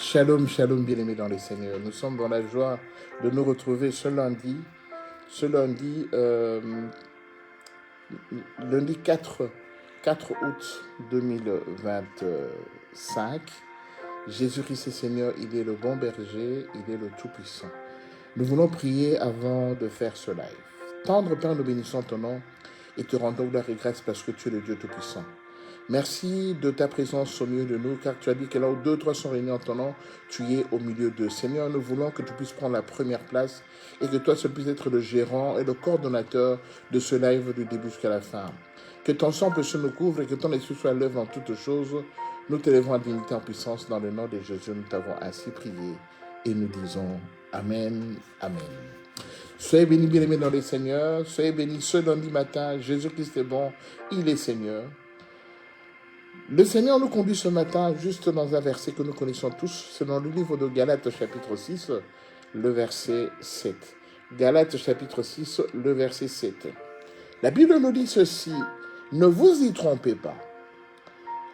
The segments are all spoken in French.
Shalom, shalom, bien-aimés dans le Seigneur. Nous sommes dans la joie de nous retrouver ce lundi 4 août 2025. Jésus-Christ est Seigneur, il est le bon berger, il est le Tout-Puissant. Nous voulons prier avant de faire ce live. Tendre Père, nous bénissons ton nom et te rendons gloire et grâce parce que tu es le Dieu Tout-Puissant. Merci de ta présence au milieu de nous, car tu as dit que là où 2 ou 3 sont réunis en ton nom, tu es au milieu d'eux. Seigneur, nous voulons que tu puisses prendre la première place et que toi seul puisses être le gérant et le coordonnateur de ce live du début jusqu'à la fin. Que ton sang précieux nous couvre et que ton esprit soit à l'œuvre en toutes choses. Nous t'élèvons à dignité en puissance dans le nom de Jésus. Nous t'avons ainsi prié et nous disons Amen, Amen. Soyez bénis, bien-aimés dans le Seigneur. Soyez bénis ce lundi matin. Jésus-Christ est bon, il est Seigneur. Le Seigneur nous conduit ce matin juste dans un verset que nous connaissons tous. C'est dans le livre de Galates chapitre 6, le verset 7. Galates chapitre 6, le verset 7. La Bible nous dit ceci: ne vous y trompez pas.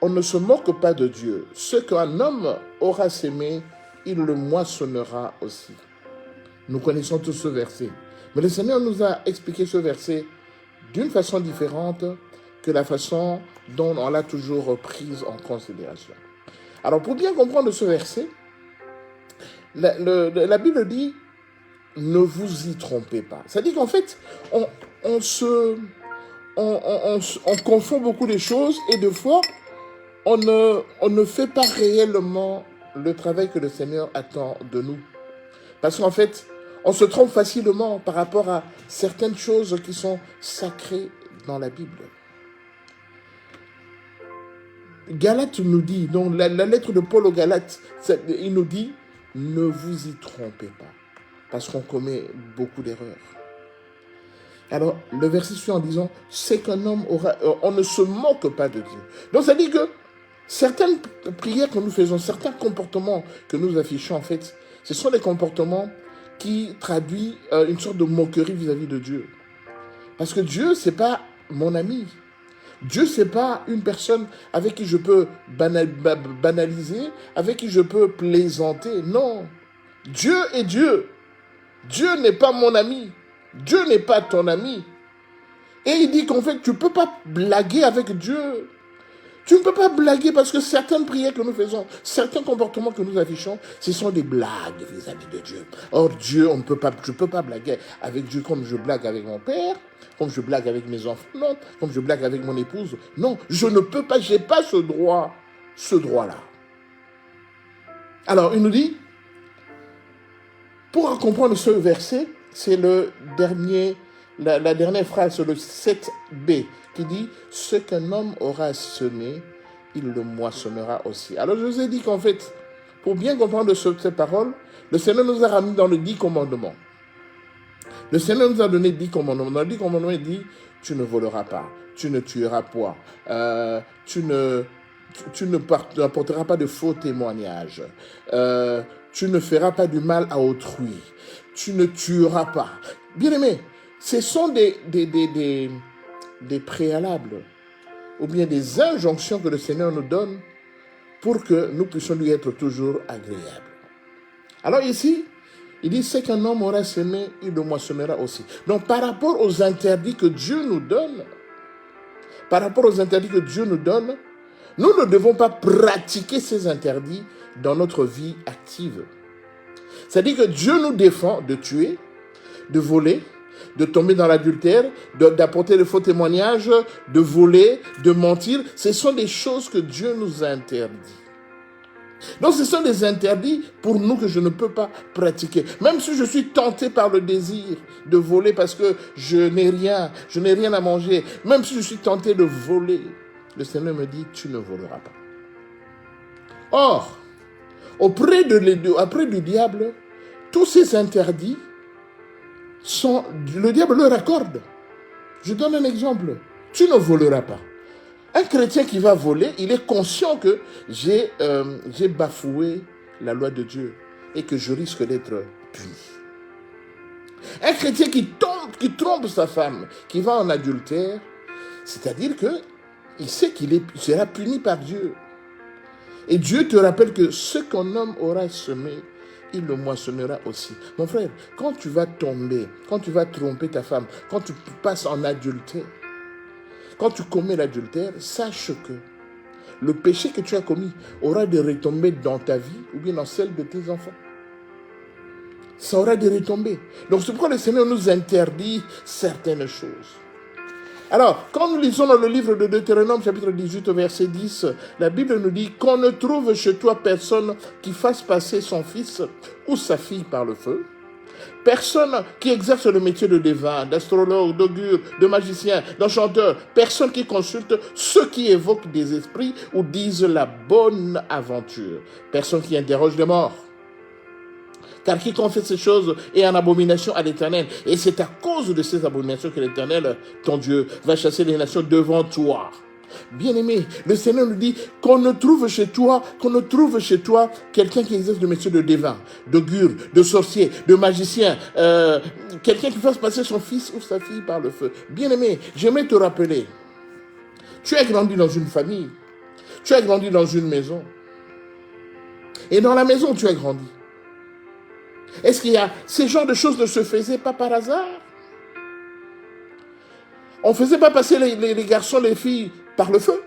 On ne se moque pas de Dieu. Ce qu'un homme aura sémé, il le moissonnera aussi. Nous connaissons tous ce verset. Mais le Seigneur nous a expliqué ce verset d'une façon différente que la façon dont on l'a toujours prise en considération. Alors, pour bien comprendre ce verset, la Bible dit « ne vous y trompez pas ». C'est-à-dire qu'en fait, on confond beaucoup de choses et des fois, on ne fait pas réellement le travail que le Seigneur attend de nous. Parce qu'en fait, on se trompe facilement par rapport à certaines choses qui sont sacrées dans la Bible. Galates nous dit, donc la lettre de Paul aux Galates, il nous dit, ne vous y trompez pas, parce qu'on commet beaucoup d'erreurs. Alors, le verset suit en disant, c'est qu'un homme aura, on ne se moque pas de Dieu. Donc, ça dit que certaines prières que nous faisons, certains comportements que nous affichons, en fait, ce sont des comportements qui traduisent une sorte de moquerie vis-à-vis de Dieu. Parce que Dieu, c'est pas mon ami. Dieu, ce n'est pas une personne avec qui je peux banaliser, avec qui je peux plaisanter. Non. Dieu est Dieu. Dieu n'est pas mon ami. Dieu n'est pas ton ami. Et il dit qu'en fait, tu ne peux pas blaguer avec Dieu. Tu ne peux pas blaguer parce que certaines prières que nous faisons, certains comportements que nous affichons, ce sont des blagues vis-à-vis de Dieu. Or, Dieu, je ne peux pas blaguer avec Dieu comme je blague avec mon père, comme je blague avec mes enfants, non, comme je blague avec mon épouse. Non, je ne peux pas, je n'ai pas ce droit-là. Alors, il nous dit, pour comprendre ce verset, c'est la dernière phrase, le 7b, qui dit « Ce qu'un homme aura semé, il le moissonnera aussi ». Alors, je vous ai dit qu'en fait, pour bien comprendre cette parole, le Seigneur nous a ramenés dans les 10 commandements. Le Seigneur nous a donné 10 commandements. Dans les 10 commandements, il dit « Tu ne voleras pas, tu ne tueras point, tu n'apporteras pas de faux témoignages, tu ne feras pas du mal à autrui, tu ne tueras pas. » Bien aimé, ce sont des préalables ou bien des injonctions que le Seigneur nous donne pour que nous puissions lui être toujours agréables. Alors ici, il dit, c'est qu'un homme aura semé, il le moissonnera aussi. Donc par rapport aux interdits que Dieu nous donne, nous ne devons pas pratiquer ces interdits dans notre vie active. C'est-à-dire que Dieu nous défend de tuer, de voler, de tomber dans l'adultère, d'apporter de faux témoignages, de voler, de mentir. Ce sont des choses que Dieu nous a interdites. Donc ce sont des interdits pour nous que je ne peux pas pratiquer. Même si je suis tenté par le désir de voler parce que je n'ai rien à manger. Même si je suis tenté de voler, le Seigneur me dit, tu ne voleras pas. Or, auprès du diable, tous ces interdits, le diable leur accorde. Je donne un exemple. Tu ne voleras pas. Un chrétien qui va voler, il est conscient que j'ai bafoué la loi de Dieu et que je risque d'être puni. Un chrétien qui trompe sa femme, qui va en adultère, c'est-à-dire qu'il sait qu'il sera puni par Dieu. Et Dieu te rappelle que ce qu'un homme aura semé, il le moissonnera aussi. Mon frère, quand tu vas tomber, quand tu vas tromper ta femme, quand tu passes en adultère, quand tu commets l'adultère, sache que le péché que tu as commis aura des retombées dans ta vie ou bien dans celle de tes enfants. Ça aura des retombées. Donc c'est pourquoi le Seigneur nous interdit certaines choses. Alors, quand nous lisons dans le livre de Deutéronome, chapitre 18, verset 10, la Bible nous dit qu'on ne trouve chez toi personne qui fasse passer son fils ou sa fille par le feu, personne qui exerce le métier de devin, d'astrologue, d'augure, de magicien, d'enchanteur, personne qui consulte ceux qui évoquent des esprits ou disent la bonne aventure, personne qui interroge les morts. Car quiconque fait ces choses est en abomination à l'Éternel. Et c'est à cause de ces abominations que l'Éternel, ton Dieu, va chasser les nations devant toi. Bien-aimé, le Seigneur nous dit qu'on ne trouve chez toi quelqu'un qui exerce le métier de devin, d'augure, de sorcier, de magicien, quelqu'un qui fasse passer son fils ou sa fille par le feu. Bien-aimé, j'aimerais te rappeler, tu as grandi dans une famille, tu as grandi dans une maison, et dans la maison tu as grandi. Est-ce qu'il y a ces genres de choses ne se faisaient pas par hasard? On ne faisait pas passer les garçons, les filles par le feu?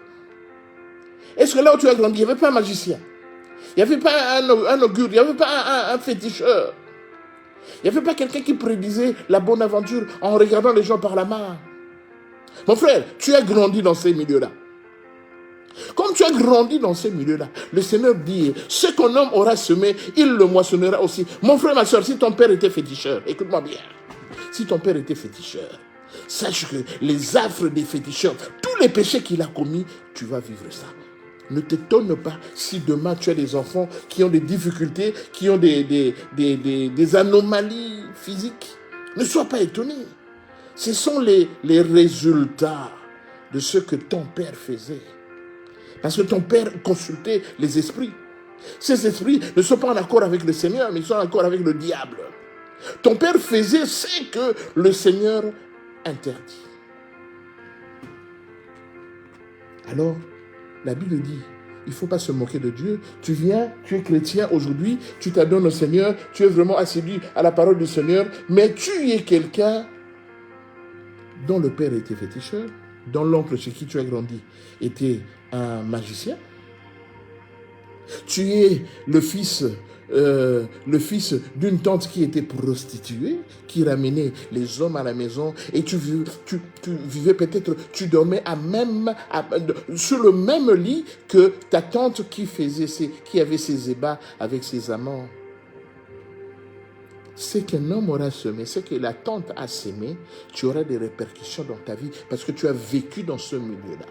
Est-ce que là où tu as grandi, il n'y avait pas un magicien? Il n'y avait pas un augure, il n'y avait pas un féticheur? Il n'y avait pas quelqu'un qui prédisait la bonne aventure en regardant les gens par la main? Mon frère, tu as grandi dans ces milieux-là. Comme tu as grandi dans ces milieux-là, le Seigneur dit, ce qu'un homme aura semé, il le moissonnera aussi. Mon frère, ma soeur, si ton père était féticheur, écoute-moi bien, si ton père était féticheur, sache que les affres des féticheurs, tous les péchés qu'il a commis, tu vas vivre ça. Ne t'étonne pas si demain tu as des enfants qui ont des difficultés, qui ont des anomalies physiques. Ne sois pas étonné. Ce sont les résultats de ce que ton père faisait. Parce que ton père consultait les esprits. Ces esprits ne sont pas en accord avec le Seigneur, mais ils sont en accord avec le diable. Ton père faisait ce que le Seigneur interdit. Alors, la Bible dit, il ne faut pas se moquer de Dieu. Tu viens, tu es chrétien aujourd'hui, tu t'adonnes au Seigneur, tu es vraiment assidu à la parole du Seigneur, mais tu es quelqu'un dont le père était féticheur, dont l'oncle chez qui tu as grandi était un magicien. Tu es le fils d'une tante qui était prostituée, qui ramenait les hommes à la maison, et tu vivais peut-être, tu dormais sur le même lit que ta tante qui avait ses ébats avec ses amants. Ce qu'un homme aura semé, ce que la tante a semé, tu auras des répercussions dans ta vie parce que tu as vécu dans ce milieu-là.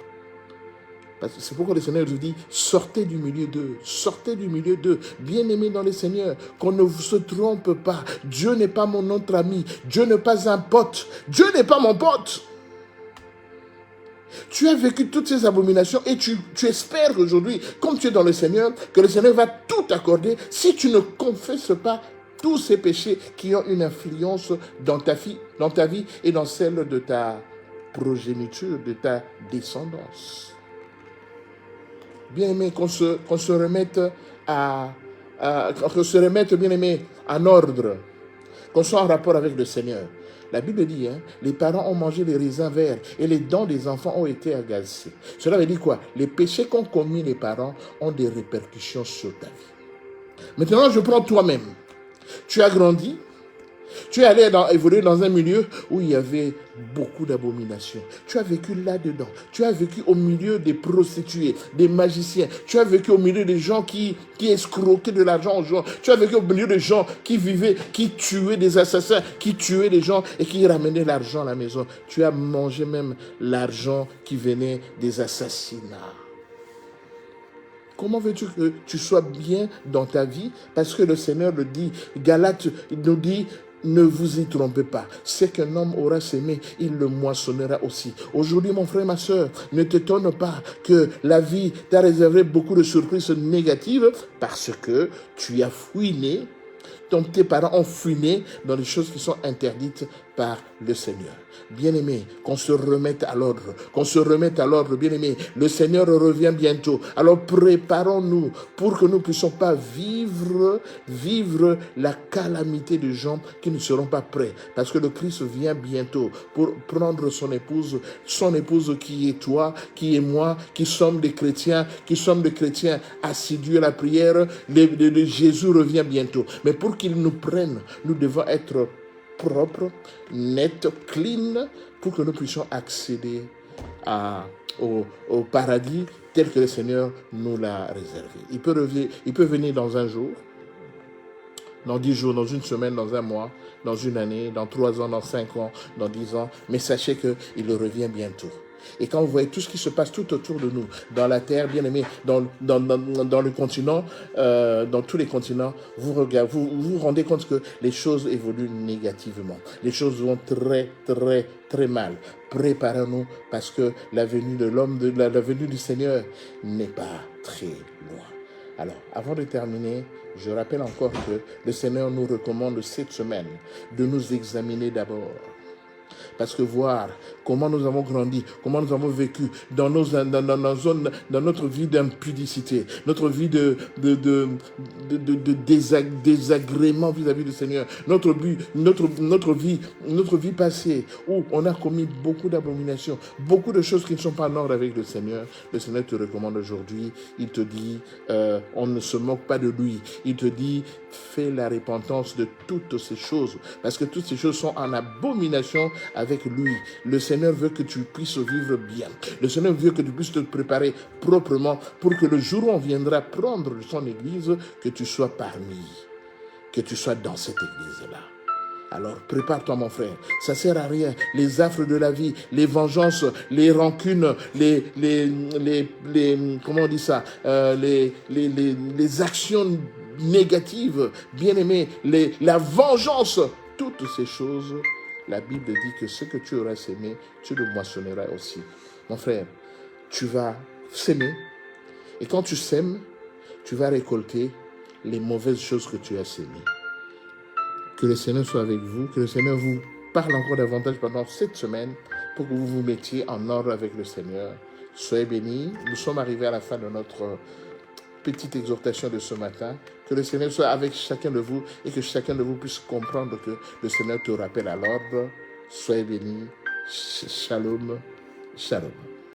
C'est pourquoi le Seigneur nous dit, sortez du milieu d'eux, bien-aimés dans le Seigneur, qu'on ne se trompe pas. Dieu n'est pas mon autre ami, Dieu n'est pas un pote, Dieu n'est pas mon pote. Tu as vécu toutes ces abominations et tu espères aujourd'hui, comme tu es dans le Seigneur, que le Seigneur va tout accorder si tu ne confesses pas tous ces péchés qui ont une influence dans ta vie et dans celle de ta progéniture, de ta descendance. Bien-aimé, qu'on se remette bien-aimé, en ordre, qu'on soit en rapport avec le Seigneur. La Bible dit, les parents ont mangé les raisins verts et les dents des enfants ont été agacées. Cela veut dire quoi? Les péchés qu'ont commis les parents ont des répercussions sur ta vie. Maintenant, je prends toi-même. Tu as grandi, tu es allé évoluer dans un milieu où il y avait beaucoup d'abominations. Tu as vécu là-dedans. Tu as vécu au milieu des prostituées, des magiciens. Tu as vécu au milieu des gens qui escroquaient de l'argent aux gens. Tu as vécu au milieu des gens qui tuaient des assassins, qui tuaient des gens et qui ramenaient l'argent à la maison. Tu as mangé même l'argent qui venait des assassinats. Comment veux-tu que tu sois bien dans ta vie? Parce que le Seigneur le dit, Galates nous dit, ne vous y trompez pas. Ce qu'un homme aura semé, il le moissonnera aussi. Aujourd'hui, mon frère, ma soeur, ne t'étonne pas que la vie t'a réservé beaucoup de surprises négatives parce que tu as fouiné Donc tes parents ont fouiné dans les choses qui sont interdites par le Seigneur. Bien-aimé, qu'on se remette à l'ordre, bien-aimé. Le Seigneur revient bientôt. Alors préparons-nous pour que nous ne puissions pas vivre la calamité de gens qui ne seront pas prêts. Parce que le Christ vient bientôt pour prendre son épouse qui est toi, qui est moi, qui sommes des chrétiens assidus à la prière. Jésus revient bientôt. Mais pour qu'il nous prenne, nous devons être propre, net, clean, pour que nous puissions accéder au paradis tel que le Seigneur nous l'a réservé. Il peut venir dans un jour, dans 10 jours, dans une semaine, dans un mois, dans une année, dans 3 ans, dans 5 ans, dans 10 ans, mais sachez qu'il revient bientôt. Et quand vous voyez tout ce qui se passe tout autour de nous, dans la terre, bien aimé, dans le continent, dans tous les continents, vous vous rendez compte que les choses évoluent négativement. Les choses vont très, très, très mal. Préparons-nous parce que la venue de l'homme, la venue du Seigneur n'est pas très loin. Alors, avant de terminer, je rappelle encore que le Seigneur nous recommande cette semaine de nous examiner d'abord. Parce que voir comment nous avons grandi, comment nous avons vécu dans notre vie d'impudicité, notre vie de désagrément vis-à-vis du Seigneur, notre vie passée où on a commis beaucoup d'abominations, beaucoup de choses qui ne sont pas en ordre avec le Seigneur te recommande aujourd'hui, il te dit, on ne se moque pas de lui, il te dit, fais la repentance de toutes ces choses, parce que toutes ces choses sont en abomination avec lui. Le Seigneur veut que tu puisses vivre bien. Le Seigneur veut que tu puisses te préparer proprement pour que le jour où on viendra prendre son église, que tu sois parmi, que tu sois dans cette église-là. Alors prépare-toi mon frère, ça sert à rien. Les affres de la vie, les vengeances, les rancunes, comment on dit ça, les actions négatives, bien aimé, la vengeance, toutes ces choses. La Bible dit que ce que tu auras sémé, tu le moissonneras aussi. Mon frère, tu vas s'aimer. Et quand tu sèmes, tu vas récolter les mauvaises choses que tu as sémées. Que le Seigneur soit avec vous, que le Seigneur vous parle encore davantage pendant cette semaine pour que vous vous mettiez en ordre avec le Seigneur. Soyez bénis. Nous sommes arrivés à la fin de notre petite exhortation de ce matin. Que le Seigneur soit avec chacun de vous et que chacun de vous puisse comprendre que le Seigneur te rappelle à l'ordre. Soyez bénis. Shalom. Shalom.